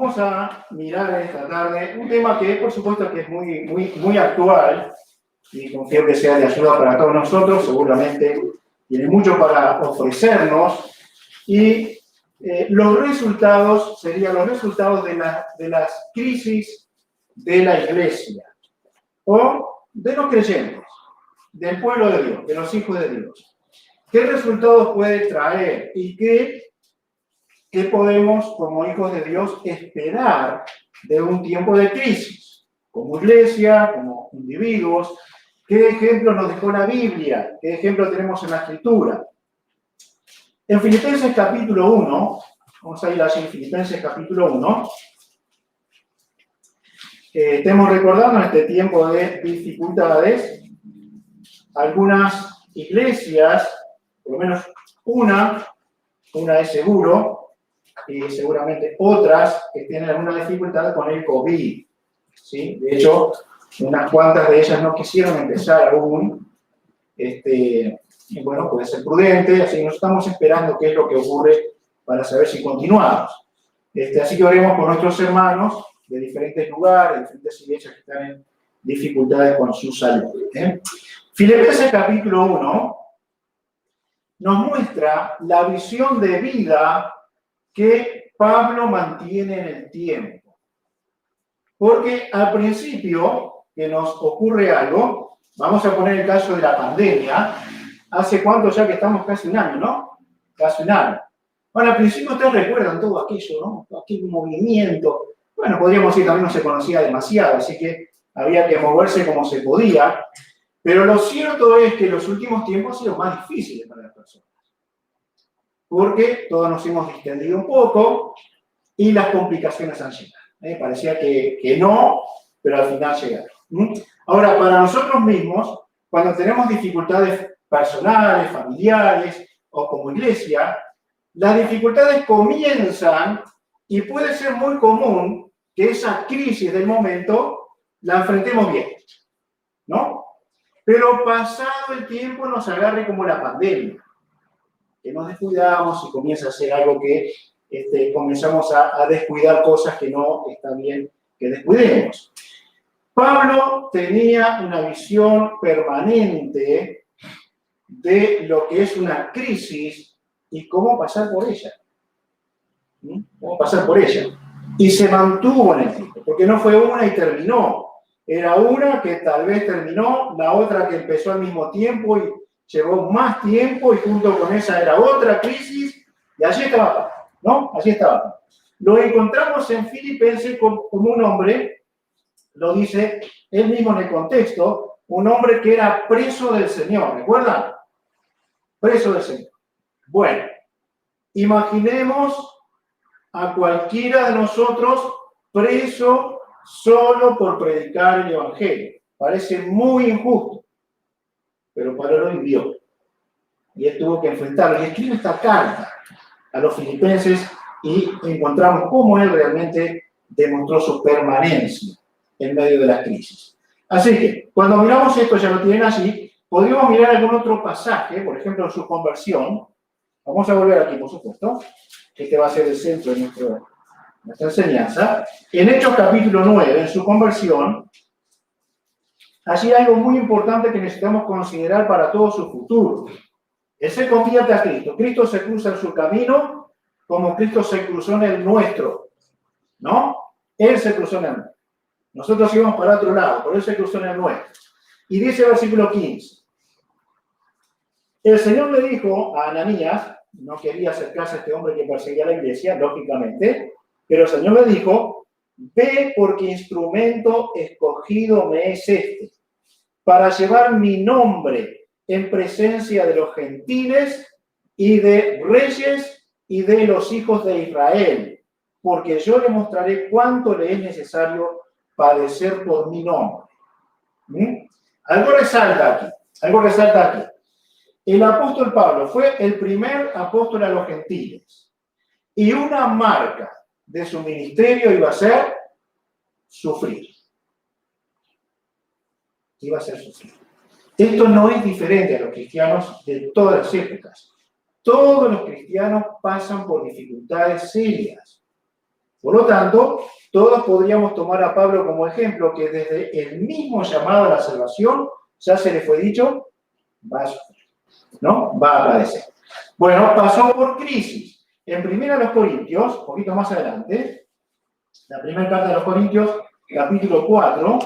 Vamos a mirar esta tarde un tema que, por supuesto, que es muy actual y confío que sea de ayuda para todos nosotros. Seguramente tiene mucho para ofrecernos y los resultados serían los resultados de las crisis de la iglesia o de los creyentes, del pueblo de Dios, de los hijos de Dios. ¿Qué resultados puede traer y qué podemos, como hijos de Dios, esperar de un tiempo de crisis? Como iglesia, como individuos, ¿qué ejemplos nos dejó la Biblia? ¿Qué ejemplos tenemos en la Escritura? En Filipenses capítulo 1, vamos a ir allí en Filipenses capítulo 1, estemos recordando en este tiempo de dificultades, algunas iglesias, por lo menos una es seguro, y seguramente otras que tienen alguna dificultad con el COVID, ¿sí? De hecho, unas cuantas de ellas no quisieron empezar aún, y bueno, puede ser prudente, así que nos estamos esperando qué es lo que ocurre para saber si continuamos. Así que oremos por nuestros hermanos de diferentes lugares, de diferentes iglesias que están en dificultades con su salud. Filipenses capítulo 1 nos muestra la visión de vida que Pablo mantiene en el tiempo. Porque al principio que nos ocurre algo, vamos a poner el caso de la pandemia, hace cuánto ya que estamos, casi un año, ¿no? Casi un año. Bueno, al principio ustedes recuerdan todo aquello, ¿no? Aquel movimiento. Bueno, podríamos decir también no se conocía demasiado, así que había que moverse como se podía. Pero lo cierto es que los últimos tiempos han sido más difíciles para las personas. Porque todos nos hemos distendido un poco y las complicaciones han llegado. Parecía que no, pero al final llegaron. Ahora, para nosotros mismos, cuando tenemos dificultades personales, familiares o como iglesia, las dificultades comienzan y puede ser muy común que esa crisis del momento la enfrentemos bien, ¿no? Pero pasado el tiempo nos agarre como la pandemia, que nos descuidamos y comienza a ser algo que comenzamos a descuidar cosas que no está bien que descuidemos. Pablo tenía una visión permanente de lo que es una crisis y cómo pasar por ella. Cómo pasar por ella. Y se mantuvo en el tiempo, porque no fue una y terminó. Era una que tal vez terminó, la otra que empezó al mismo tiempo y llevó más tiempo y junto con esa era otra crisis y allí estaba, ¿no? Allí estaba. Lo encontramos en Filipenses como un hombre, lo dice él mismo en el contexto, un hombre que era preso del Señor, ¿recuerdan? Preso del Señor. Bueno, imaginemos a cualquiera de nosotros preso solo por predicar el Evangelio. Parece muy injusto, pero Pablo lo vivió. Y él tuvo que enfrentarlo. Y escribe esta carta a los filipenses y encontramos cómo él realmente demostró su permanencia en medio de la crisis. Así que, cuando miramos esto, ya lo tienen allí, podríamos mirar algún otro pasaje, por ejemplo, en su conversión. Vamos a volver aquí, por supuesto. Este va a ser el centro de nuestra enseñanza. En Hechos capítulo 9, en su conversión, allí hay algo muy importante que necesitamos considerar para todo su futuro. Él se convierte a Cristo. Cristo se cruza en su camino como Cristo se cruzó en el nuestro, ¿no? Él se cruzó en el nuestro. Nosotros íbamos para otro lado, pero él se cruzó en el nuestro. Y dice el versículo 15. El Señor le dijo a Ananías, no quería acercarse a este hombre que perseguía a la iglesia, lógicamente, pero el Señor le dijo, ve porque instrumento escogido me es este, para llevar mi nombre en presencia de los gentiles y de reyes y de los hijos de Israel, porque yo le mostraré cuánto le es necesario padecer por mi nombre. Algo resalta aquí. El apóstol Pablo fue el primer apóstol a los gentiles. Y una marca de su ministerio iba a ser sufrir. Iba a ser sufrir. Esto no es diferente a los cristianos de todas las épocas. Todos los cristianos pasan por dificultades serias. Por lo tanto, todos podríamos tomar a Pablo como ejemplo, que desde el mismo llamado a la salvación ya se le fue dicho, va a sufrir, ¿no? Va a padecer. Bueno, pasó por crisis. En 1 Corintios, un poquito más adelante, la primera carta de los Corintios, capítulo 4,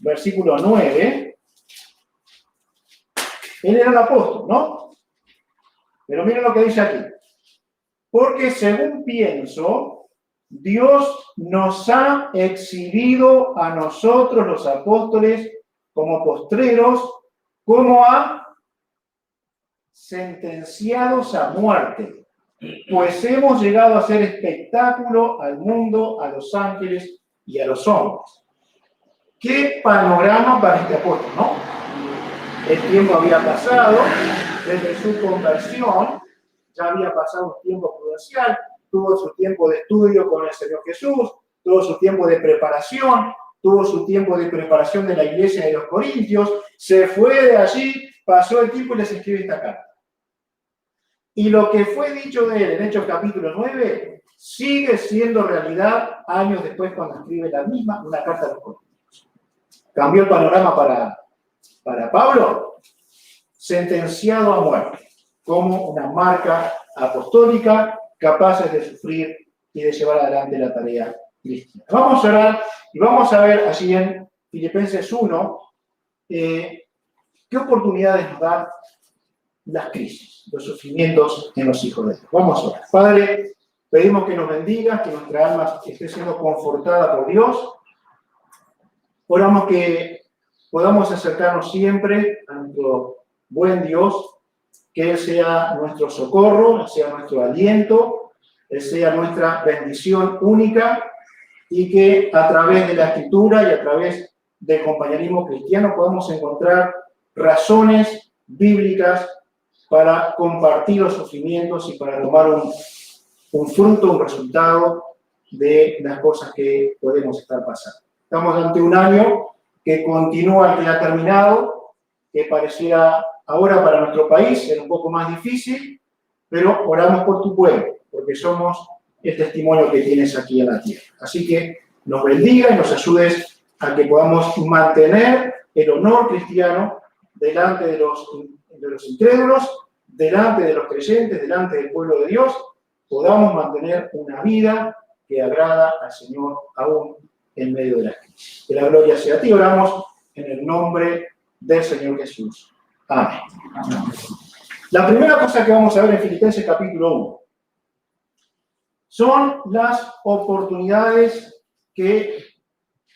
versículo 9, él era el apóstol, ¿no? Pero miren lo que dice aquí. Porque según pienso, Dios nos ha exhibido a nosotros los apóstoles como postreros, como a sentenciados a muerte, pues hemos llegado a ser espectáculo al mundo, a los ángeles y a los hombres. ¿Qué panorama para este apóstol, no? El tiempo había pasado, desde su conversión, ya había pasado un tiempo prudencial, tuvo su tiempo de estudio con el Señor Jesús, tuvo su tiempo de preparación, tuvo su tiempo de preparación de la iglesia de los Corintios, se fue de allí, pasó el tiempo y les escribe esta carta. Y lo que fue dicho de él en Hechos capítulo 9 sigue siendo realidad años después cuando escribe la misma, una carta de los Corintios. ¿Cambió el panorama para Pablo? Sentenciado a muerte, como una marca apostólica, capaces de sufrir y de llevar adelante la tarea cristiana. Vamos a orar y vamos a ver allí en Filipenses 1 qué oportunidades nos dan las crisis, los sufrimientos en los hijos de Dios. Vamos a orar. Padre, pedimos que nos bendiga, que nuestra alma esté siendo confortada por Dios. Oramos que podamos acercarnos siempre a nuestro buen Dios, que Él sea nuestro socorro, Él sea nuestro aliento, Él sea nuestra bendición única y que a través de la Escritura y a través del compañerismo cristiano podamos encontrar razones bíblicas para compartir los sufrimientos y para tomar un fruto, un resultado de las cosas que podemos estar pasando. Estamos ante un año que continúa, que ha terminado, que pareciera ahora para nuestro país ser un poco más difícil, pero oramos por tu pueblo, porque somos el testimonio que tienes aquí en la tierra. Así que nos bendiga y nos ayudes a que podamos mantener el honor cristiano delante de los incrédulos, delante de los creyentes, delante del pueblo de Dios, podamos mantener una vida que agrada al Señor aún en medio de la crisis. Que la gloria sea a ti. Oramos en el nombre del Señor Jesús. Amén. La primera cosa que vamos a ver en Filipenses capítulo 1 son las oportunidades que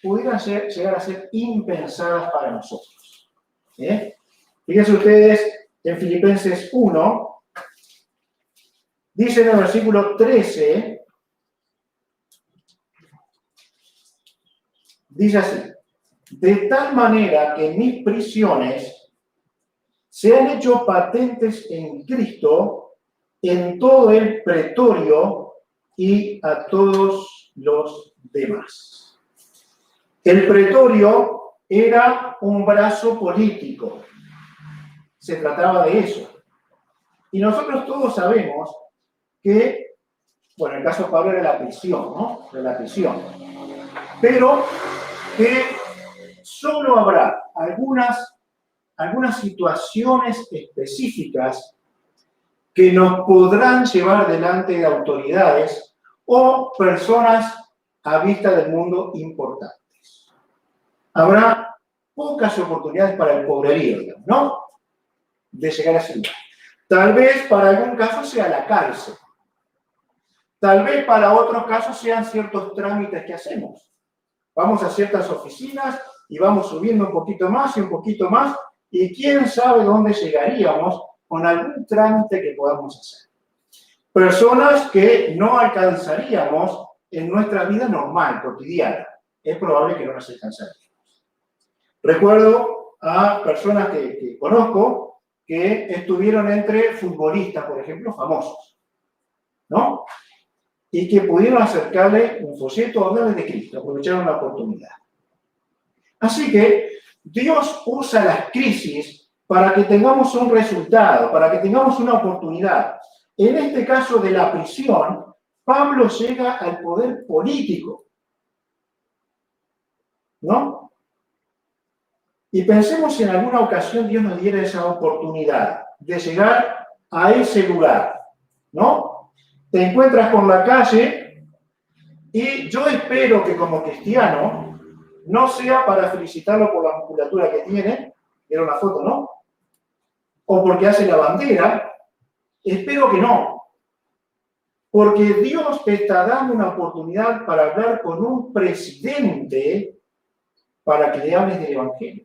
pudieran llegar a ser impensadas para nosotros. Fíjense ustedes en Filipenses 1, dice en el versículo 13, dice así: de tal manera que mis prisiones se han hecho patentes en Cristo en todo el pretorio y a todos los demás. El pretorio era un brazo político. Se trataba de eso. Y nosotros todos sabemos que, bueno, en el caso de Pablo era la prisión, ¿no? Era la prisión. Pero que solo habrá algunas situaciones específicas que nos podrán llevar delante de autoridades o personas a vista del mundo importantes. Habrá pocas oportunidades para el pobrerío, digamos, ¿no? De llegar a ese lugar. Tal vez para algún caso sea la cárcel. Tal vez para otros casos sean ciertos trámites que hacemos. Vamos a ciertas oficinas y vamos subiendo un poquito más y un poquito más, y quién sabe dónde llegaríamos con algún trámite que podamos hacer. Personas que no alcanzaríamos en nuestra vida normal, cotidiana. Es probable que no las alcanzaríamos. Recuerdo a personas que conozco que estuvieron entre futbolistas, por ejemplo, famosos, ¿no? Y que pudieron acercarle un folleto a hablarles de Cristo, aprovecharon la oportunidad. Así que Dios usa las crisis para que tengamos un resultado, para que tengamos una oportunidad. En este caso de la prisión, Pablo llega al poder político, ¿no? Y pensemos si en alguna ocasión Dios nos diera esa oportunidad de llegar a ese lugar, ¿no? Te encuentras por la calle y yo espero que como cristiano no sea para felicitarlo por la musculatura que tiene, era una foto, ¿no? O porque hace la bandera, espero que no. Porque Dios te está dando una oportunidad para hablar con un presidente para que le hables del Evangelio.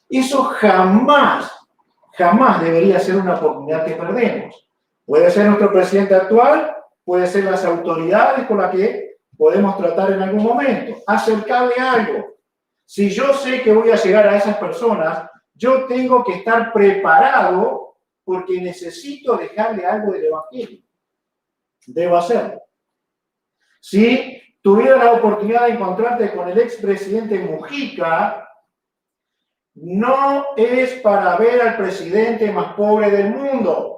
Eso jamás debería ser una oportunidad que perdemos. Puede ser nuestro presidente actual, puede ser las autoridades con las que podemos tratar en algún momento, acercarle algo. Si yo sé que voy a llegar a esas personas, yo tengo que estar preparado porque necesito dejarle algo del Evangelio. Debo hacerlo. Si tuviera la oportunidad de encontrarte con el expresidente Mujica, no es para ver al presidente más pobre del mundo.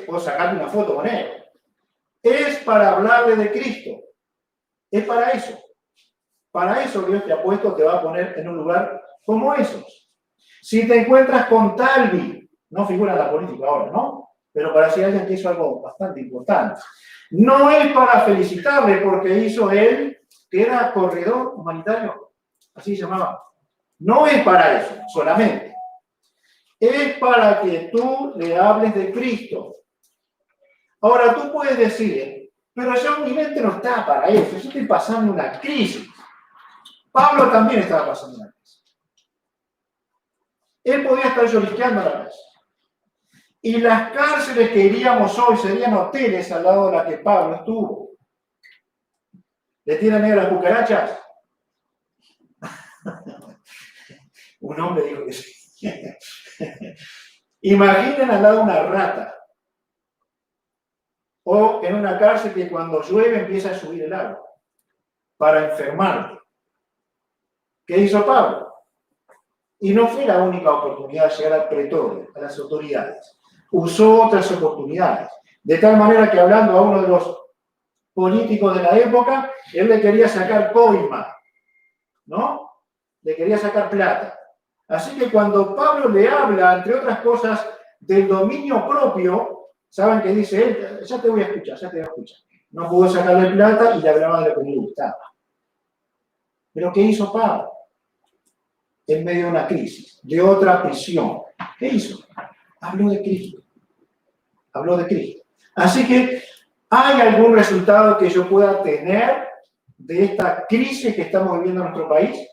O sacarle una foto con él. Es para hablarle de Cristo. Es para eso. Para eso Dios te ha puesto, te va a poner en un lugar como esos. Si te encuentras con Talvi, no figura en la política ahora, ¿no? Pero para si alguien que hizo algo bastante importante. No es para felicitarle porque hizo él, que era corredor humanitario, así se llamaba. No es para eso solamente. Es para que tú le hables de Cristo. Ahora tú puedes decir, pero ya mi mente no está para eso, yo estoy pasando una crisis. Pablo también estaba pasando una crisis. Él podía estar lloriqueando a la vez. Y las cárceles que iríamos hoy serían hoteles al lado de la que Pablo estuvo. ¿Le tienen miedo a las cucarachas? Un hombre dijo que sí. Imaginen al lado de una rata. O en una cárcel que cuando llueve empieza a subir el agua para enfermarte. ¿Qué hizo Pablo? Y no fue la única oportunidad de llegar al pretorio, a las autoridades. Usó otras oportunidades. De tal manera que hablando a uno de los políticos de la época, él le quería sacar coima, ¿no? Le quería sacar plata. Así que cuando Pablo le habla, entre otras cosas, del dominio propio, ¿saben qué dice él? Ya te voy a escuchar, ya te voy a escuchar. No pudo sacarle plata y le hablaba de lo que le gustaba. ¿Pero qué hizo Pablo? En medio de una crisis, de otra prisión. ¿Qué hizo? Habló de Cristo. Habló de Cristo. Así que, ¿hay algún resultado que yo pueda tener de esta crisis que estamos viviendo en nuestro país?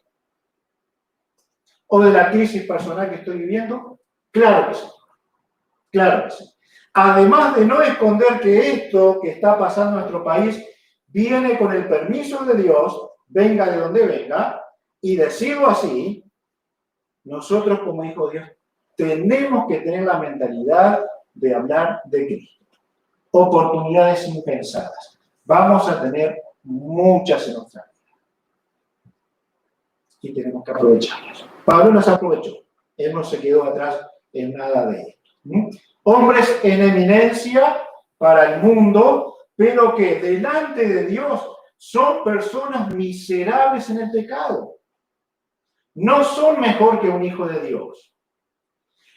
¿O de la crisis personal que estoy viviendo? Claro que sí. Claro que sí. Además de no esconder que esto que está pasando en nuestro país viene con el permiso de Dios, venga de donde venga, y decirlo así, nosotros como hijos de Dios tenemos que tener la mentalidad de hablar de Cristo. Oportunidades impensadas. Vamos a tener muchas en nuestra vida. Y tenemos que aprovecharlas. Pablo las aprovechó. Él no se quedó atrás en nada de esto. Hombres en eminencia para el mundo, pero que delante de Dios son personas miserables en el pecado. No son mejor que un hijo de Dios.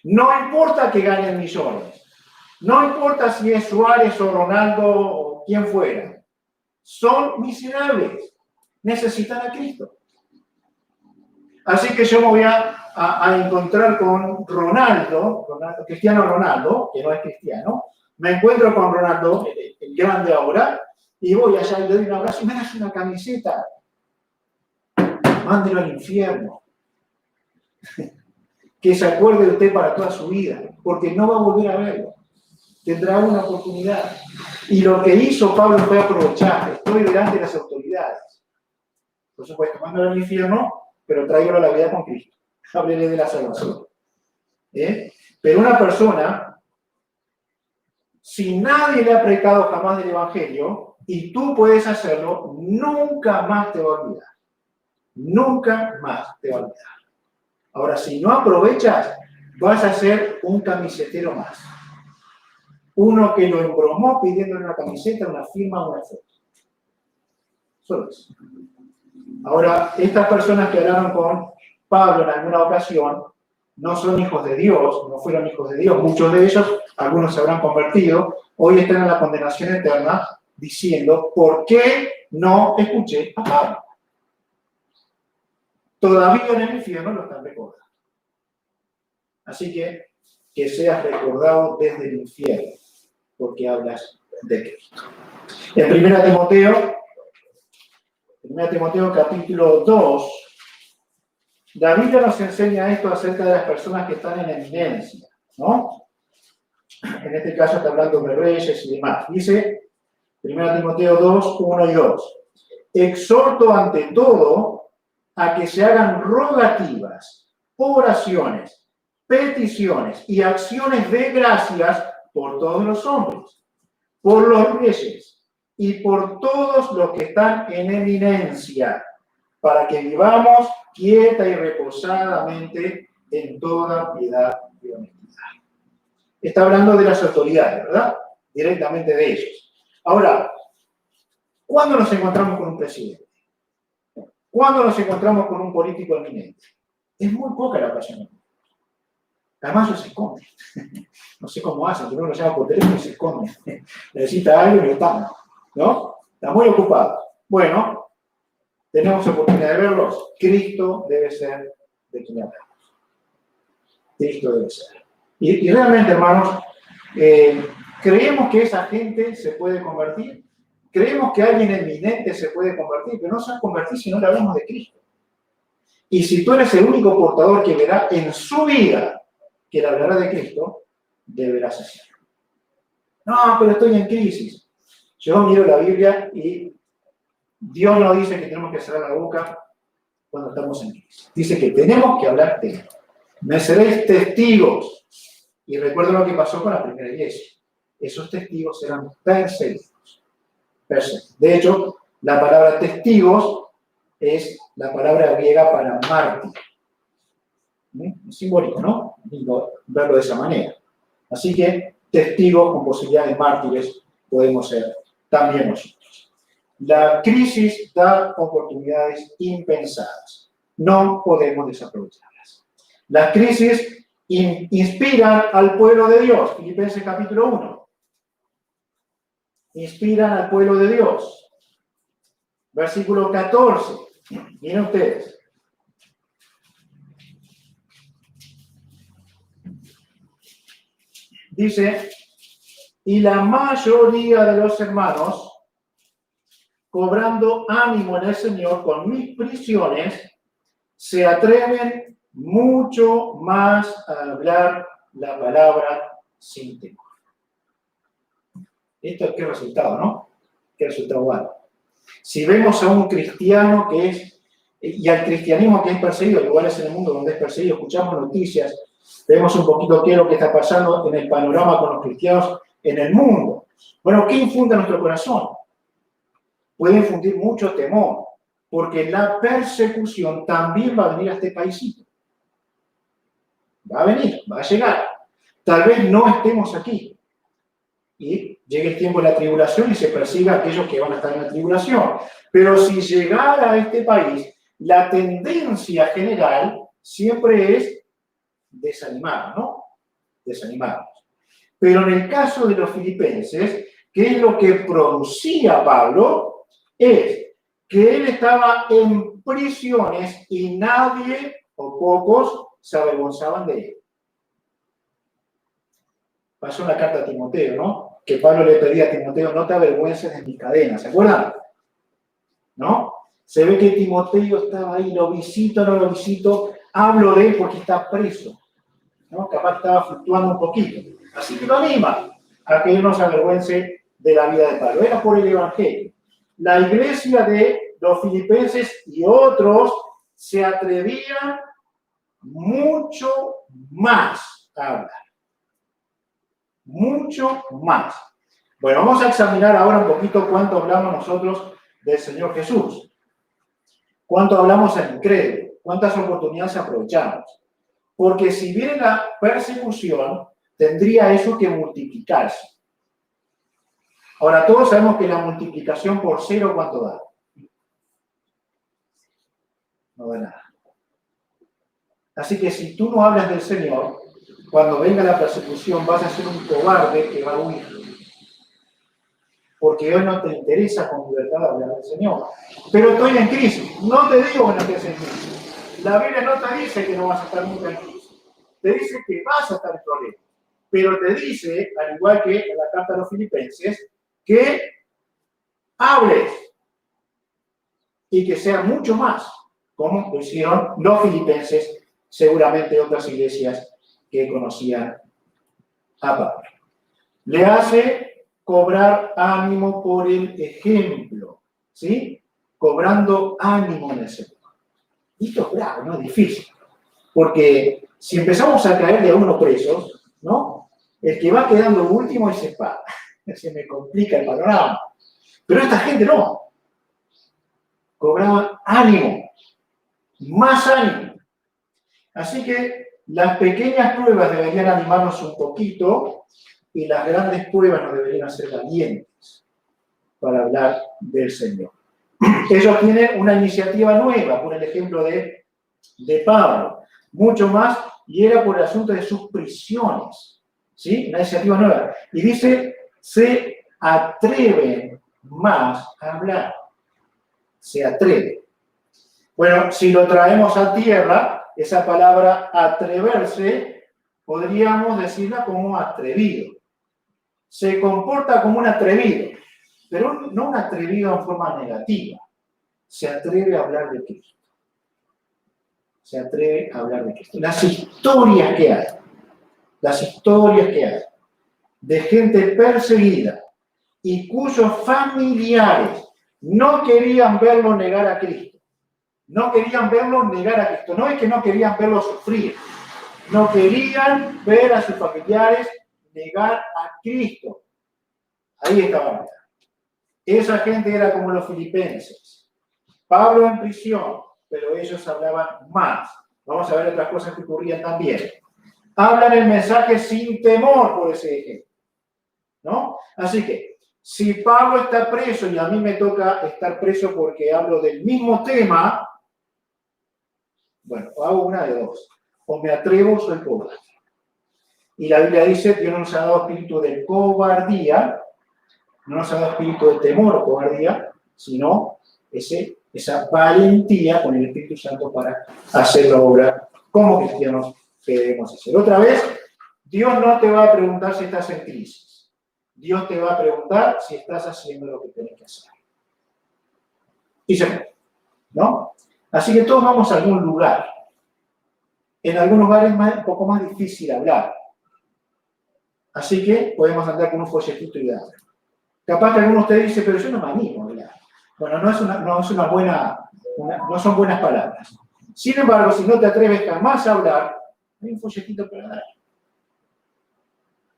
No importa que ganen millones. No importa si es Suárez o Ronaldo o quien fuera. Son miserables. Necesitan a Cristo. Así que yo me voy a encontrar con Ronaldo, Cristiano Ronaldo, que no es cristiano. Me encuentro con Ronaldo, el grande ahora, y voy allá y le doy un abrazo y me das una camiseta. Mándelo al infierno. Que se acuerde de usted para toda su vida, porque no va a volver a verlo. Tendrá una oportunidad. Y lo que hizo Pablo fue aprovechar. Estoy delante de las autoridades. Por supuesto, mándalo al infierno, pero tráigalo a la vida con Cristo. Háblele de la salvación. Pero una persona, si nadie le ha predicado jamás del Evangelio, y tú puedes hacerlo, nunca más te va a olvidar. Nunca más te va a olvidar. Ahora, si no aprovechas, vas a ser un camisetero más. Uno que lo embromó pidiéndole una camiseta, una firma, una foto. Solo eso. Ahora, estas personas que hablaron con Pablo en alguna ocasión no son hijos de Dios, no fueron hijos de Dios. Muchos de ellos, algunos se habrán convertido, hoy están en la condenación eterna diciendo, ¿por qué no escuché a Pablo? Todavía en el infierno lo están recordando. Así que seas recordado desde el infierno, porque hablas de Cristo. En 1 Timoteo capítulo 2, la Biblia nos enseña esto acerca de las personas que están en eminencia, ¿no? En este caso está hablando de reyes y demás. Dice 1 Timoteo 2, 1 y 2. Exhorto ante todo a que se hagan rogativas, oraciones, peticiones y acciones de gracias por todos los hombres, por los reyes y por todos los que están en eminencia, para que vivamos quieta y reposadamente en toda piedad y honestidad. Está hablando de las autoridades, ¿verdad? Directamente de ellos. Ahora, ¿cuándo nos encontramos con un presidente? ¿Cuándo nos encontramos con un político eminente? Es muy poca la ocasión. Además, ellos se esconden. No sé cómo hacen, pero uno lo llama por teléfono y se esconden. Necesita algo y lo tapan, ¿no? Está muy ocupado. Bueno, tenemos oportunidad de verlos. Cristo debe ser de quien hablamos. Cristo debe ser. Y realmente, hermanos, creemos que esa gente se puede convertir. Creemos que alguien eminente se puede convertir, pero no se va a convertir si no le hablamos de Cristo. Y si tú eres el único portador que verá en su vida que le hablará de Cristo, deberás hacerlo. No, pero estoy en crisis. Yo miro la Biblia y Dios no dice que tenemos que cerrar la boca cuando estamos en crisis. Dice que tenemos que hablar de Él. Me seréis testigos. Y recuerdo lo que pasó con la primera iglesia. Esos testigos eran perseguidos. De hecho, la palabra testigos es la palabra griega para mártir. Es simbólico, ¿no? Lindo verlo de esa manera. Así que testigos con posibilidad de mártires podemos ser también nosotros. La crisis da oportunidades impensadas. No podemos desaprovecharlas. Las crisis inspiran al pueblo de Dios. Filipenses capítulo 1. Inspiran al pueblo de Dios. Versículo 14. Miren ustedes. Dice, y la mayoría de los hermanos, cobrando ánimo en el Señor con mis prisiones, se atreven mucho más a hablar la palabra sin temor. Esto es qué resultado, ¿no? Qué resultado bueno. Si vemos a un cristiano que es, y al cristianismo que es perseguido, lugares en el mundo donde es perseguido, escuchamos noticias, vemos un poquito qué es lo que está pasando en el panorama con los cristianos en el mundo. Bueno, ¿qué infunde nuestro corazón? Puede infundir mucho temor, porque la persecución también va a venir a este paísito. Va a venir, va a llegar. Tal vez no estemos aquí. Y llegue el tiempo de la tribulación y se persiga a aquellos que van a estar en la tribulación. Pero si llegara a este país, la tendencia general siempre es desanimar, ¿no? Desanimarnos. Pero en el caso de los filipenses, ¿qué es lo que producía Pablo? Es que él estaba en prisiones y nadie o pocos se avergonzaban de él. Pasó en la carta a Timoteo, ¿no? Que Pablo le pedía a Timoteo, no te avergüences de mis cadenas, ¿se acuerdan? ¿No? Se ve que Timoteo estaba ahí, lo visito, no lo visito, hablo de él porque está preso, ¿no? Capaz estaba fluctuando un poquito. Así que lo anima a que él no se avergüence de la vida de Pablo. Era por el Evangelio. La iglesia de los filipenses y otros se atrevían mucho más a hablar. Mucho más. Bueno, vamos a examinar ahora un poquito cuánto hablamos nosotros del Señor Jesús. Cuánto hablamos en el credo. Cuántas oportunidades aprovechamos. Porque si viene la persecución, tendría eso que multiplicarse. Ahora, todos sabemos que la multiplicación por 0, ¿cuánto da? No da nada. Así que si tú no hablas del Señor, cuando venga la persecución vas a ser un cobarde que va a huir. Porque hoy no te interesa con libertad hablar del Señor. Pero estoy en crisis. No te digo que no estés en crisis. La Biblia no te dice que no vas a estar nunca en crisis. Te dice que vas a estar en problemas. Pero te dice, al igual que en la carta a los Filipenses, que hables y que sea mucho más, como lo hicieron los filipenses, seguramente otras iglesias que conocían a Pablo. Le hace cobrar ánimo por el ejemplo, ¿sí? Cobrando ánimo en el Señor. Y esto es bravo, no es difícil, porque si empezamos a caer de a uno presos, ¿no? El que va quedando último es el Papa. Se me complica el panorama. Pero esta gente no. Cobraba ánimo, más ánimo. Así que las pequeñas pruebas deberían animarnos un poquito y las grandes pruebas nos deberían hacer valientes para hablar del Señor. Ellos tienen una iniciativa nueva, por el ejemplo de Pablo, mucho más, y era por el asunto de sus prisiones, ¿sí? Una iniciativa nueva. Y dice, se atreven más a hablar. Se atreve. Bueno, si lo traemos a tierra, esa palabra atreverse, podríamos decirla como atrevido. Se comporta como un atrevido, pero no un atrevido en forma negativa. Se atreve a hablar de Cristo. Se atreve a hablar de Cristo. Las historias que hay de gente perseguida y cuyos familiares no querían verlo negar a Cristo. No querían verlo negar a Cristo. No es que no querían verlo sufrir. No querían ver a sus familiares negar a Cristo. Ahí estaba. Esa gente era como los filipenses. Pablo en prisión, pero ellos hablaban más. Vamos a ver otras cosas que ocurrían también. Hablan el mensaje sin temor por ese ejemplo, ¿no? Así que, si Pablo está preso y a mí me toca estar preso porque hablo del mismo tema, bueno, hago una de dos. O me atrevo o soy cobarde. Y la Biblia dice, Dios no nos ha dado espíritu de cobardía, no nos ha dado espíritu de temor o cobardía, sino esa valentía con el Espíritu Santo para hacer la obra como cristianos que debemos hacer. Otra vez, Dios no te va a preguntar si estás en crisis. Dios te va a preguntar si estás haciendo lo que tienes que hacer. Y se puede, ¿no? Así que todos vamos a algún lugar. En algunos lugares es un poco más difícil hablar. Así que podemos andar con un folletito y dar. Capaz que alguno de ustedes dice, pero yo no me animo a hablar. Bueno, no son buenas palabras. Sin embargo, si no te atreves jamás a hablar, hay un folletito para dar.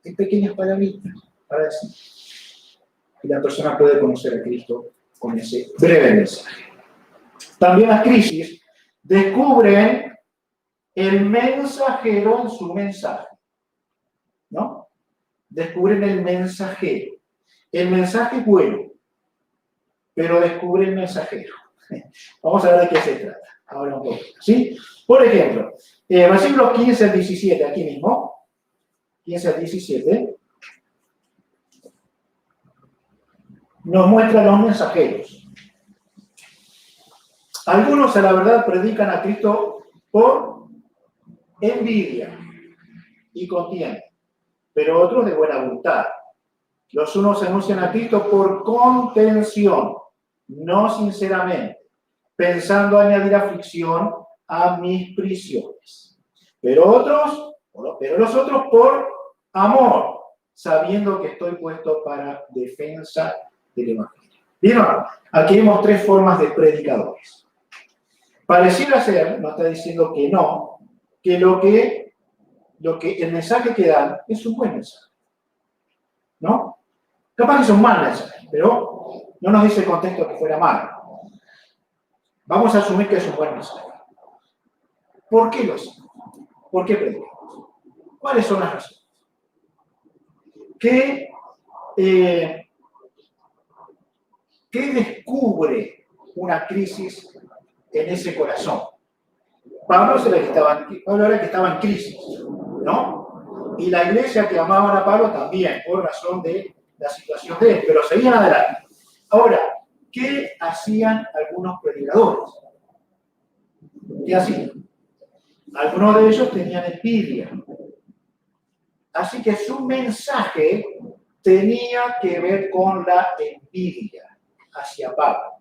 Hay pequeñas palabritas para decir. Y la persona puede conocer a Cristo con ese breve mensaje. También las crisis descubren el mensajero en su mensaje. ¿No? Descubren el mensajero. El mensaje es bueno, pero descubre el mensajero. Vamos a ver de qué se trata. Ahora un poco, ¿sí? Por ejemplo, versículos 15 al 17, aquí mismo. 15 al 17. Nos muestra los mensajeros. Algunos, a la verdad, predican a Cristo por envidia y contienda, pero otros de buena voluntad. Los unos anuncian a Cristo por contención, no sinceramente, pensando añadir aflicción a mis prisiones. Pero los otros por amor, sabiendo que estoy puesto para defensa del Evangelio. ¿Vieron? Aquí vemos tres formas de predicadores. Pareciera ser, no está diciendo que no, que lo que el mensaje que dan es un buen mensaje. ¿No? Capaz que es un mal mensaje, pero no nos dice el contexto que fuera mal. Vamos a asumir que es un buen mensaje. ¿Por qué lo hacen? ¿Por qué predicamos? ¿Cuáles son las razones? ¿Qué descubre una crisis en ese corazón? Pablo era el que estaba en crisis, ¿no? Y la iglesia que amaban a Pablo también, por razón de la situación de él, pero seguían adelante. Ahora, ¿qué hacían algunos predicadores? ¿Qué hacían? Algunos de ellos tenían envidia. Así que su mensaje tenía que ver con la envidia hacia Pablo.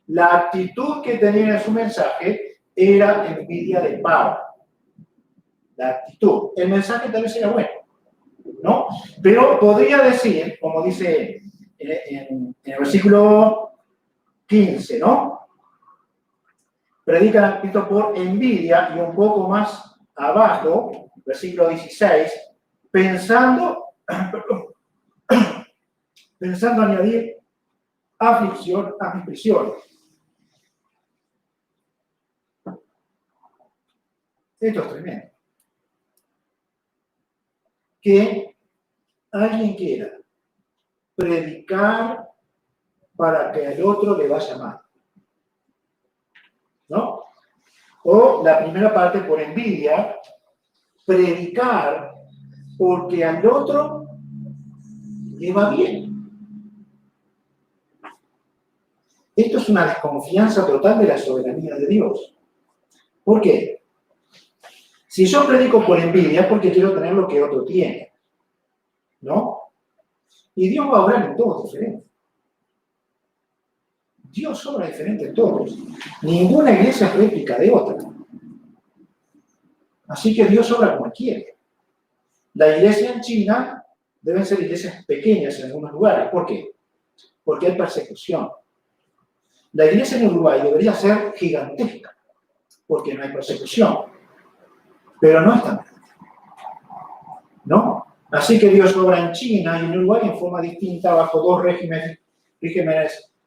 La actitud que tenían en su mensaje era envidia de Pablo. La actitud. El mensaje tal vez era bueno, ¿no? Pero podría decir, como dice en el versículo 15, ¿no? Predican a Cristo por envidia, y un poco más abajo, versículo 16, pensando añadir aflicción a mis prisiones. Esto es tremendo. Que alguien quiera predicar para que al otro le vaya mal, ¿no? O la primera parte, por envidia, predicar porque al otro le va bien. Esto es una desconfianza total de la soberanía de Dios. ¿Por qué? Si yo predico por envidia es porque quiero tener lo que otro tiene, ¿no? Y Dios va a obrar en todos diferente. Dios obra diferente en todos. Ninguna iglesia es réplica de otra. Así que Dios obra como quiere. La iglesia en China deben ser iglesias pequeñas en algunos lugares. ¿Por qué? Porque hay persecución. La iglesia en Uruguay debería ser gigantesca, porque no hay persecución. Pero no es tan grande, ¿no? Así que Dios obra en China y en Uruguay en forma distinta, bajo dos regímenes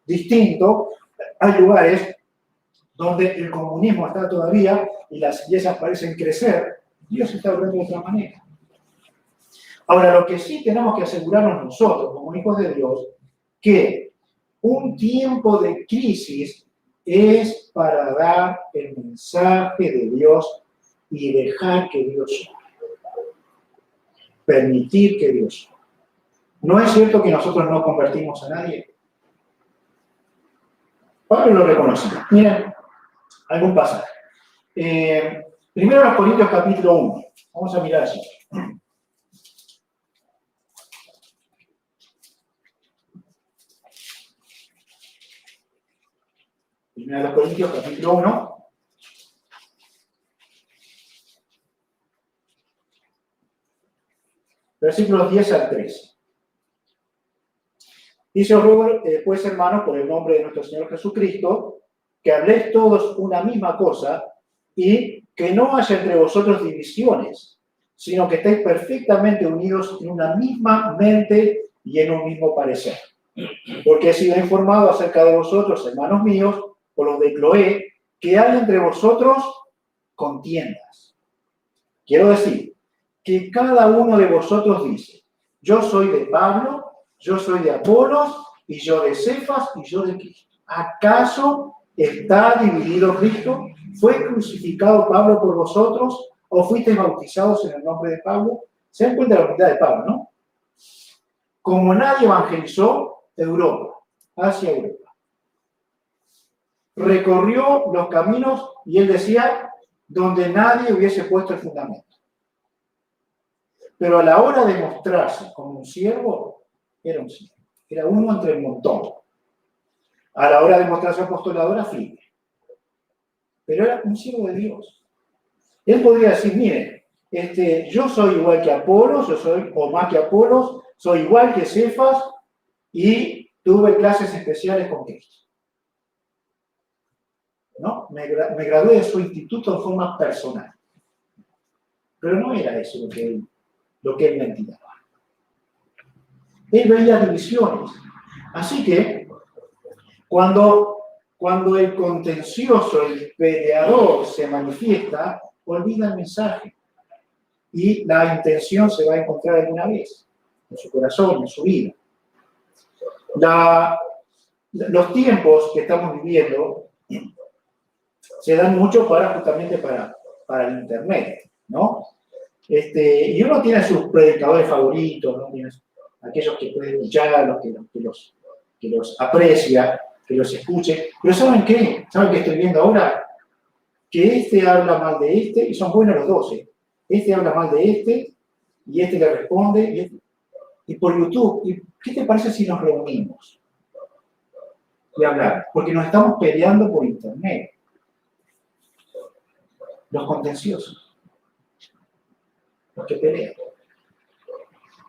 distintos. Hay lugares donde el comunismo está todavía y las iglesias parecen crecer. Dios está obrando de otra manera. Ahora, lo que sí tenemos que asegurarnos nosotros, como hijos de Dios, que un tiempo de crisis es para dar el mensaje de Dios y dejar que Dios obre. Permitir que Dios obre. ¿No es cierto que nosotros no convertimos a nadie? Pablo lo reconoce. Miren, algún pasaje. Primero los Corintios capítulo 1. Vamos a mirar allí. Primero los Corintios capítulo 1. Versículos 10 al 13. Dice: os ruego, pues, hermanos, por el nombre de nuestro Señor Jesucristo, que habléis todos una misma cosa y que no haya entre vosotros divisiones, sino que estéis perfectamente unidos en una misma mente y en un mismo parecer. Porque he sido informado acerca de vosotros, hermanos míos, por los de Cloé, que hay entre vosotros contiendas. Quiero decir que cada uno de vosotros dice: yo soy de Pablo, yo soy de Apolos, y yo de Cefas, y yo de Cristo. ¿Acaso está dividido Cristo? ¿Fue crucificado Pablo por vosotros? ¿O fuisteis bautizados en el nombre de Pablo? ¿Se dan cuenta de la unidad de Pablo, no? Como nadie evangelizó Europa, hacia Europa. Recorrió los caminos, y él decía, donde nadie hubiese puesto el fundamento. Pero a la hora de mostrarse como un siervo, era un siervo. Era uno entre el montón. A la hora de mostrar su apostolado era firme. Pero era un siervo de Dios. Él podría decir: mire, yo soy igual que Apolos, o más que Apolos, soy igual que Cefas, y tuve clases especiales con Cristo. ¿No? Me gradué de su instituto en forma personal. Pero no era eso lo que él mentía. Él veía divisiones. Así que, cuando el contencioso, el peleador se manifiesta, olvida el mensaje. y la intención se va a encontrar alguna vez, en su corazón, en su vida. Los tiempos que estamos viviendo se dan mucho justamente para el Internet, ¿no? Y uno tiene sus predicadores favoritos, ¿no? Tiene aquellos que puede escuchar, que los aprecia, que los escuche. Pero ¿saben qué? ¿Saben qué estoy viendo ahora? Que este habla mal de este, y son buenos los dos, ¿eh? Este habla mal de este, y este le responde, y por YouTube. ¿Y qué te parece si nos reunimos y hablar? Porque nos estamos peleando por Internet. Los contenciosos. Los que pelean.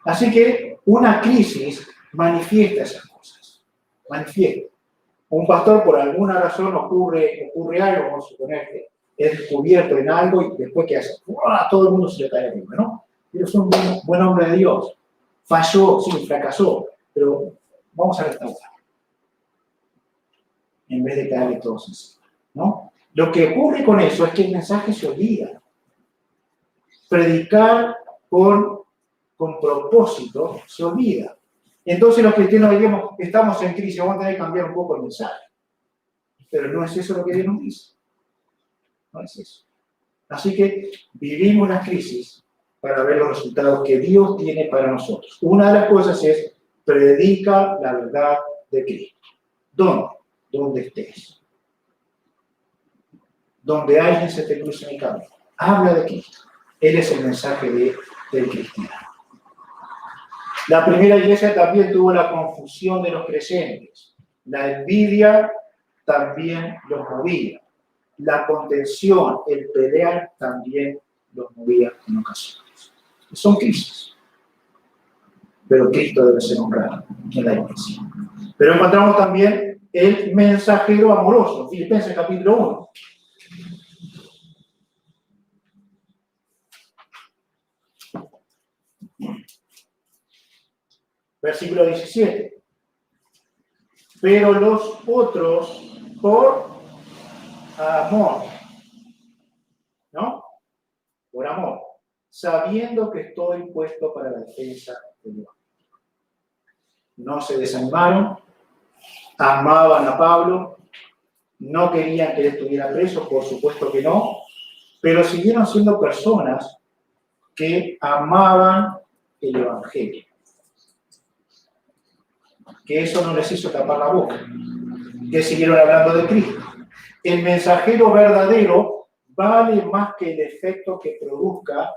Así que una crisis manifiesta esas cosas. Manifiesta. Un pastor, por alguna razón, ocurre algo, vamos a suponer que es descubierto en algo y después ¿qué hace? ¡Uah! Todo el mundo se le cae arriba, ¿no? Pero es un buen hombre de Dios. Falló, sí, fracasó, pero vamos a restaurar. En vez de caerle todos encima, ¿no? Lo que ocurre con eso es que el mensaje se olvida. Predicar con propósito se olvida. Entonces los cristianos diríamos, estamos en crisis, vamos a tener que cambiar un poco el mensaje. Pero no es eso lo que Dios nos dice. No es eso. Así que vivimos las crisis para ver los resultados que Dios tiene para nosotros. Una de las cosas es, predica la verdad de Cristo. ¿Dónde? Donde estés. Donde alguien se te cruce en el camino. Habla de Cristo. Él es el mensaje del cristiano. La primera iglesia también tuvo la confusión de los creyentes. La envidia también los movía. La contención, el pelear también los movía en ocasiones. Son crisis. Pero Cristo debe ser honrado en la iglesia. Pero encontramos también el mensajero amoroso. Filipenses capítulo 1. Versículo 17. Pero los otros por amor, ¿no? Por amor, sabiendo que estoy puesto para la defensa del Evangelio. No se desanimaron, amaban a Pablo, no querían que él estuviera preso, por supuesto que no, pero siguieron siendo personas que amaban el Evangelio. Que eso no les hizo tapar la boca, que siguieron hablando de Cristo. El mensajero verdadero vale más que el efecto que produzca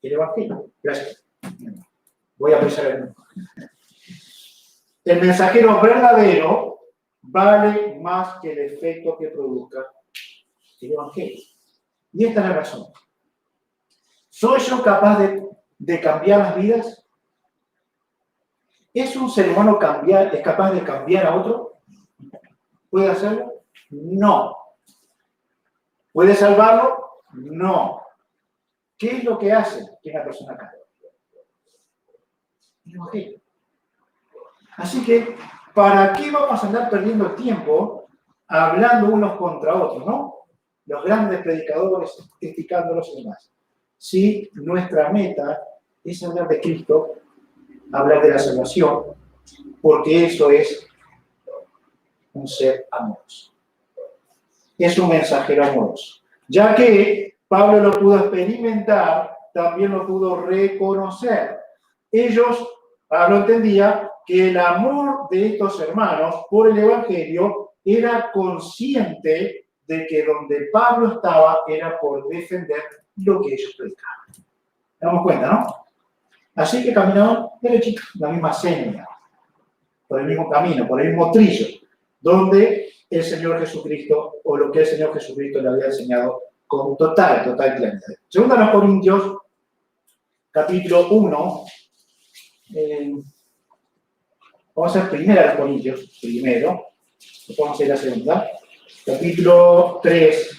el Evangelio. Gracias. Voy a pensar en esto. El mensajero verdadero vale más que el efecto que produzca el Evangelio. Y esta es la razón. ¿Soy yo capaz de cambiar las vidas? ¿Es un ser humano es capaz de cambiar a otro? ¿Puede hacerlo? No. ¿Puede salvarlo? No. ¿Qué es lo que hace que una persona cambie? El Evangelio. Así que, ¿para qué vamos a andar perdiendo el tiempo hablando unos contra otros, no? Los grandes predicadores criticándolos y demás. Si nuestra meta es hablar de Cristo, hablar de la salvación, porque eso es un ser amoroso. Es un mensajero amoroso. Ya que Pablo lo pudo experimentar, también lo pudo reconocer. Pablo entendía que el amor de estos hermanos por el Evangelio era consciente de que donde Pablo estaba era por defender lo que ellos predicaban. ¿Nos damos cuenta, no? Así que caminaban derechito, la misma senda, por el mismo camino, por el mismo trillo, donde el Señor Jesucristo, o lo que el Señor Jesucristo le había enseñado con total claridad. Segunda a los Corintios, capítulo 1, vamos a hacer primera a los Corintios, primero, después vamos a ir a la segunda, capítulo 3,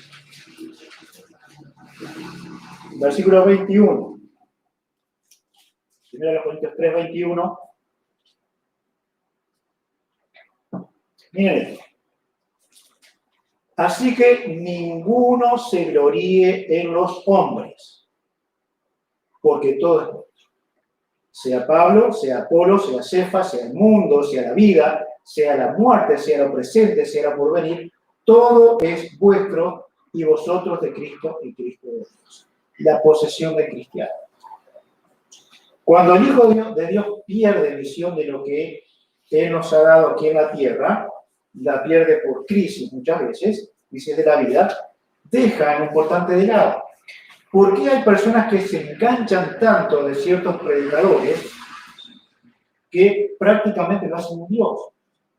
versículo 21. Primero a los Corintios 3, 21. Miren. Así que ninguno se gloríe en los hombres. porque todo es vuestro. Sea Pablo, sea Apolo, sea Cefas, sea el mundo, sea la vida, sea la muerte, sea lo presente, sea lo porvenir, todo es vuestro y vosotros de Cristo y Cristo de Dios. La posesión del cristiano. Cuando el Hijo de Dios pierde visión de lo que Él nos ha dado aquí en la tierra, la pierde por crisis muchas veces, crisis de la vida, deja lo importante de lado. ¿Por qué hay personas que se enganchan tanto de ciertos predicadores que prácticamente lo hacen un Dios?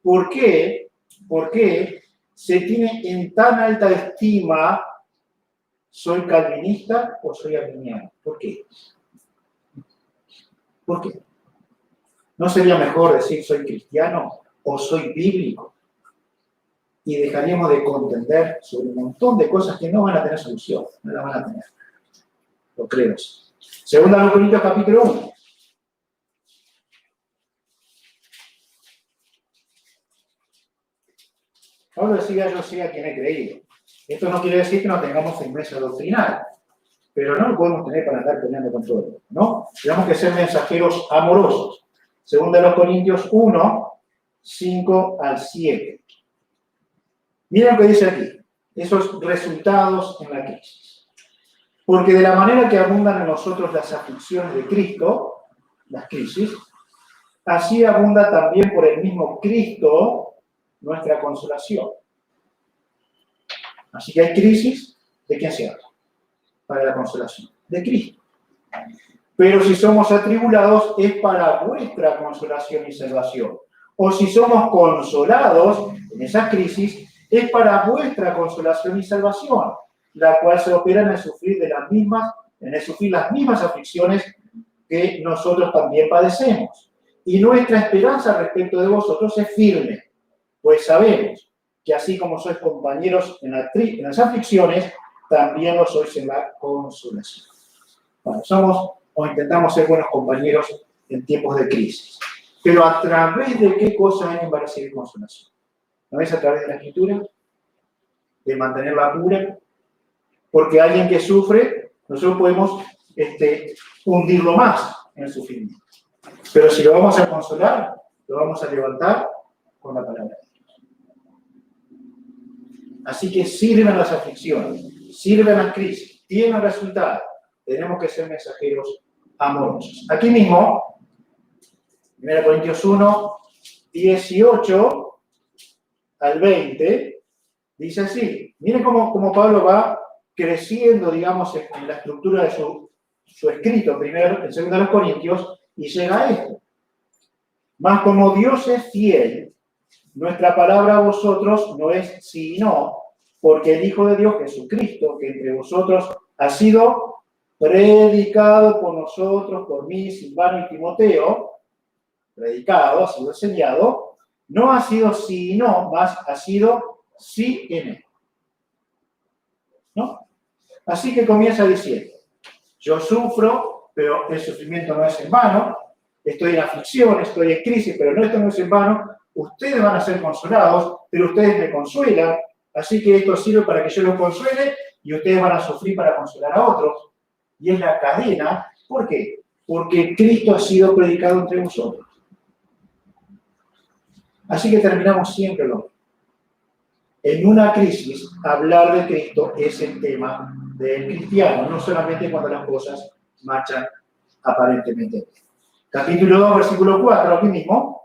¿Por qué? ¿Por qué se tiene en tan alta estima soy calvinista o soy arminiano? ¿Por qué? ¿Por qué? ¿No sería mejor decir soy cristiano o soy bíblico? Y dejaríamos de contender sobre un montón de cosas que no van a tener solución, no las van a tener. Lo creo. Segunda a los Corintios capítulo 1. Pablo decía, yo sé a quien he creído. Esto no quiere decir que no tengamos firmeza doctrinal, pero no lo podemos tener para andar peleando con todo, ¿no? Tenemos que ser mensajeros amorosos. Segunda a los Corintios 1, 5 al 7. Miren lo que dice aquí, esos resultados en la crisis. Porque de la manera que abundan en nosotros las aflicciones de Cristo, las crisis, así abunda también por el mismo Cristo nuestra consolación. Así que hay crisis, ¿de quién se habla? Para la consolación, de Cristo. Pero si somos atribulados es para vuestra consolación y salvación. O si somos consolados en esa crisis es para vuestra consolación y salvación, la cual se opera en el sufrir las mismas aflicciones que nosotros también padecemos. Y nuestra esperanza respecto de vosotros es firme, pues sabemos que así como sois compañeros en las aflicciones, también lo sois en la consolación. Bueno, somos o intentamos ser buenos compañeros en tiempos de crisis. Pero ¿a través de qué cosa alguien va a recibir consolación? ¿No es a través de la Escritura? ¿De mantenerla pura? Porque alguien que sufre, nosotros podemos hundirlo más en el sufrimiento. Pero si lo vamos a consolar, lo vamos a levantar con la palabra de Dios. Así que sirven las aflicciones, sirven las crisis, tienen resultados. Tenemos que ser mensajeros amorosos. Aquí mismo, 1 Corintios 1, 18 al 20, dice así. Miren cómo Pablo va creciendo, digamos, en la estructura de su escrito, primero, en 2 Corintios, y llega a esto. Mas como Dios es fiel, nuestra palabra a vosotros no es sí y no, porque el Hijo de Dios, Jesucristo, que entre vosotros ha sido predicado por nosotros, por mí, Silvano y Timoteo, predicado, ha sido enseñado, no ha sido sí y no, más ha sido sí en él. ¿No? Así que comienza diciendo, yo sufro, pero el sufrimiento no es en vano, estoy en aflicción, estoy en crisis, pero esto no es en vano, ustedes van a ser consolados, pero ustedes me consuelan, así que esto sirve para que yo los consuele y ustedes van a sufrir para consolar a otros. Y es la cadena, ¿por qué? Porque Cristo ha sido predicado entre vosotros. Así que terminamos siempre lo mismo. En una crisis, hablar de Cristo es el tema del cristiano, no solamente cuando las cosas marchan aparentemente bien. Capítulo 2, versículo 4, aquí mismo.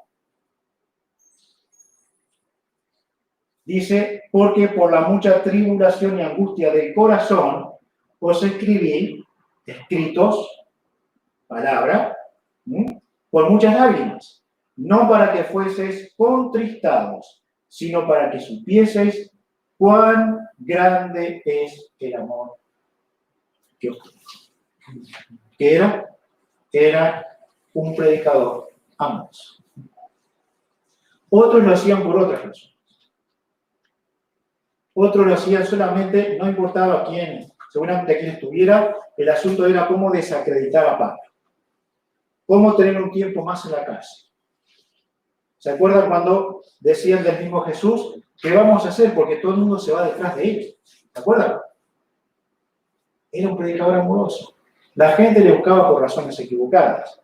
Dice, porque por la mucha tribulación y angustia del corazón os escribí escritos, palabra, por muchas lágrimas, no para que fueseis contristados, sino para que supieseis cuán grande es el amor que os tiene. ¿Qué era? Era un predicador amoroso. Otros lo hacían por otras razones. Otros lo hacían solamente, no importaba quién, seguramente quién estuviera, el asunto era cómo desacreditar a Pablo. Cómo tener un tiempo más en la cárcel. ¿Se acuerdan cuando decían del mismo Jesús, qué vamos a hacer? Porque todo el mundo se va detrás de él. ¿Se acuerdan? Era un predicador amoroso. La gente le buscaba por razones equivocadas,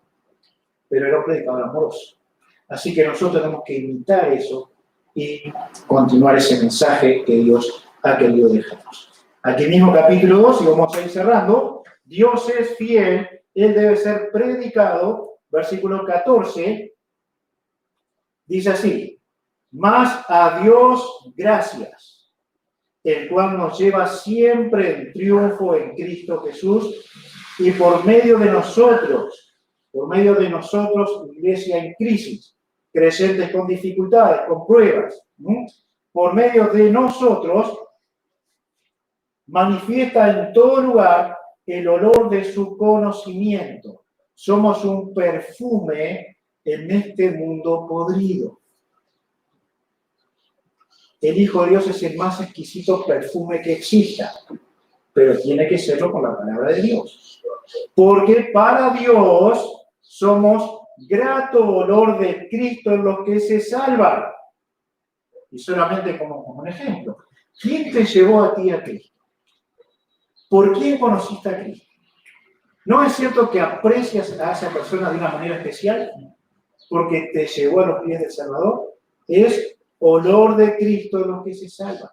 pero era un predicador amoroso. Así que nosotros tenemos que imitar eso y continuar ese mensaje que Dios ha querido dejarnos. Aquí mismo capítulo 2, y vamos a ir cerrando, Dios es fiel, Él debe ser predicado, versículo 14, dice así: mas a Dios gracias, el cual nos lleva siempre en triunfo en Cristo Jesús, y por medio de nosotros, iglesia en crisis, creyentes con dificultades, con pruebas, por medio de nosotros, manifiesta en todo lugar el olor de su conocimiento. Somos un perfume en este mundo podrido. El Hijo de Dios es el más exquisito perfume que exista, pero tiene que serlo con la palabra de Dios. Porque para Dios somos grato olor de Cristo en los que se salvan. Y solamente como un ejemplo, ¿quién te llevó a ti a Cristo? ¿Por quién conociste a Cristo? ¿No es cierto que aprecias a esa persona de una manera especial porque te llevó a los pies del Salvador? Es olor de Cristo en los que se salvan.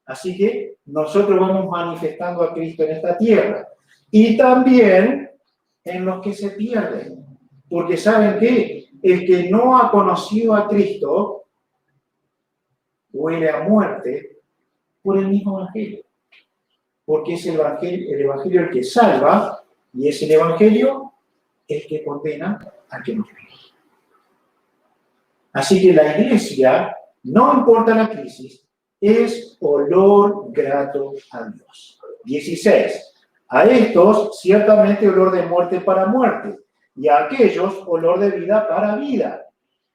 Así que nosotros vamos manifestando a Cristo en esta tierra y también en los que se pierden. Porque ¿saben qué? El que no ha conocido a Cristo huele a muerte por el mismo evangelio. Porque es el evangelio el que salva y es el evangelio el que condena a que no cree. Así que la iglesia, no importa la crisis, es olor grato a Dios. 16. A estos, ciertamente olor de muerte para muerte, y a aquellos olor de vida para vida.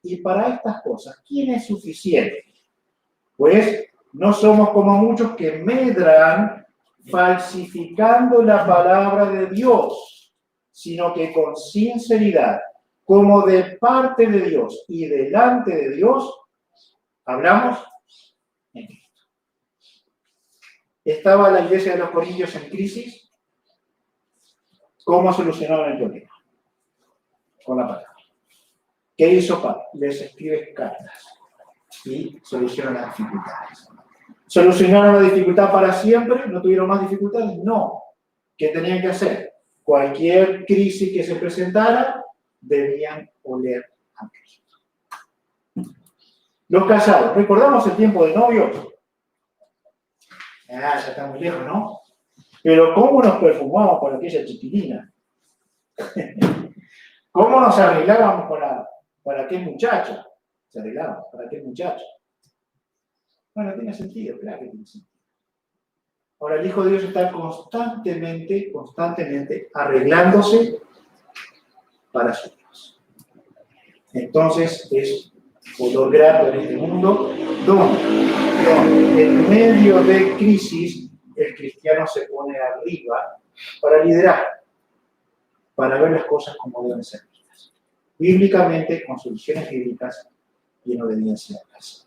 Y para estas cosas, ¿quién es suficiente? Pues no somos como muchos que medran falsificando la palabra de Dios, sino que con sinceridad, como de parte de Dios y delante de Dios, hablamos en Cristo. ¿Estaba la iglesia de los Corintios en crisis? ¿Cómo solucionaron el problema? Con la palabra. ¿Qué hizo Pablo? Les escribe cartas y solucionan las dificultades. ¿Solucionaron la dificultad para siempre? ¿No tuvieron más dificultades? No. ¿Qué tenían que hacer? Cualquier crisis que se presentara, debían oler a Cristo. Los casados, ¿recordamos el tiempo de novios? Ya está muy lejos, ¿no? Pero ¿cómo nos perfumamos con aquella chiquilina? ¿Cómo nos arreglábamos para aquel muchacho? Se arreglaban para aquel muchacho. Bueno, tiene sentido, claro que tiene sentido. Ahora, el Hijo de Dios está constantemente arreglándose para su Dios. Entonces, es olor grato en este mundo, donde en medio de crisis, el cristiano se pone arriba para liderar, para ver las cosas como deben ser vistas. Bíblicamente, con soluciones bíblicas y en obediencia al Señor.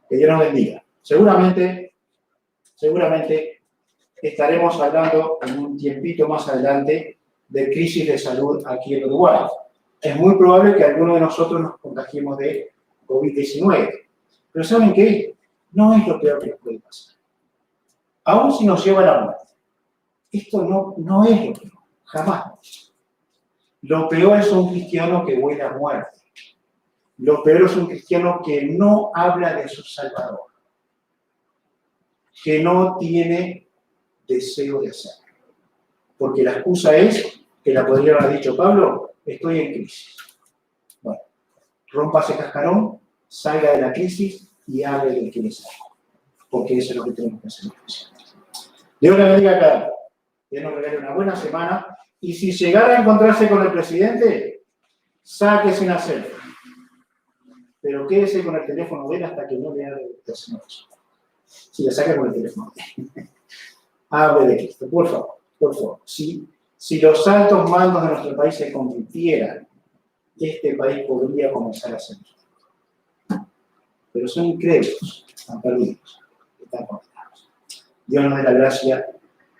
Que Dios nos bendiga. Seguramente estaremos hablando en un tiempito más adelante de crisis de salud aquí en Uruguay. Es muy probable que alguno de nosotros nos contagiemos de COVID-19. Pero ¿saben qué? No es lo peor que nos puede pasar. Aún si nos lleva a la muerte. Esto no es lo peor. Jamás. Lo peor es un cristiano que huele a muerte. Lo peor es un cristiano que no habla de su Salvador. Que no tiene deseo de hacerlo. Porque la excusa es, que la podría haber dicho Pablo, estoy en crisis. Bueno, rompa ese cascarón, salga de la crisis y hable de que es algo. Porque eso es lo que tenemos que hacer. Dios le bendiga a cada uno. Dios nos regale una buena semana. Y si llegara a encontrarse con el presidente, sáquese una selfie. Pero quédese con el teléfono de él hasta que no le haga el señores. Si le saca con el teléfono. Hable de Cristo, por favor, por favor. Si los altos mandos de nuestro país se convirtieran, este país podría comenzar a ser. Pero son incrédulos, están perdidos, están condenados. Dios nos dé la gracia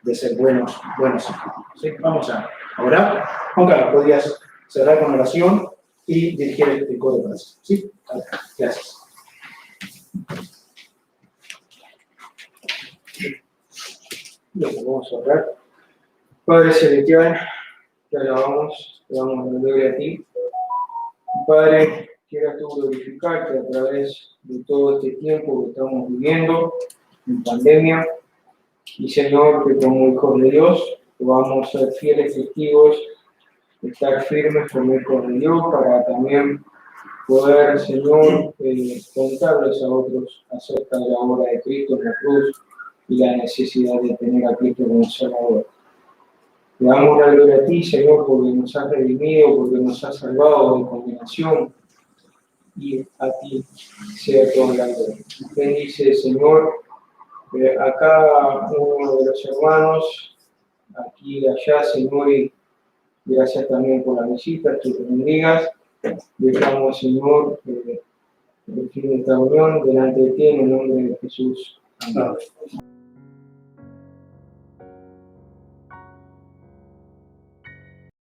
de ser buenos hijos. ¿Sí? Vamos a orar. Juan Carlos, podrías cerrar con oración y dirigir el coro para eso. ¿Sí? Gracias. Bien, vamos a orar. Padre Celestial, te alabamos, te damos la gloria a ti. Padre, quieras tú glorificarte a través de todo este tiempo que estamos viviendo en pandemia. Y Señor, que como hijos de Dios podamos ser fieles testigos, estar firmes como hijos de Dios para también poder, Señor, contarles a otros acerca de la obra de Cristo en la cruz y la necesidad de tener a Cristo como Salvador. Te damos la gloria a ti, Señor, porque nos has redimido, porque nos has salvado de condenación, y a ti sea toda la gloria. Bendice, Señor, a cada uno de los hermanos, aquí y allá, Señor, y gracias también por la visita, tú te bendigas. Dejamos, Señor, el fin de esta reunión delante de ti en el nombre de Jesús. Amén.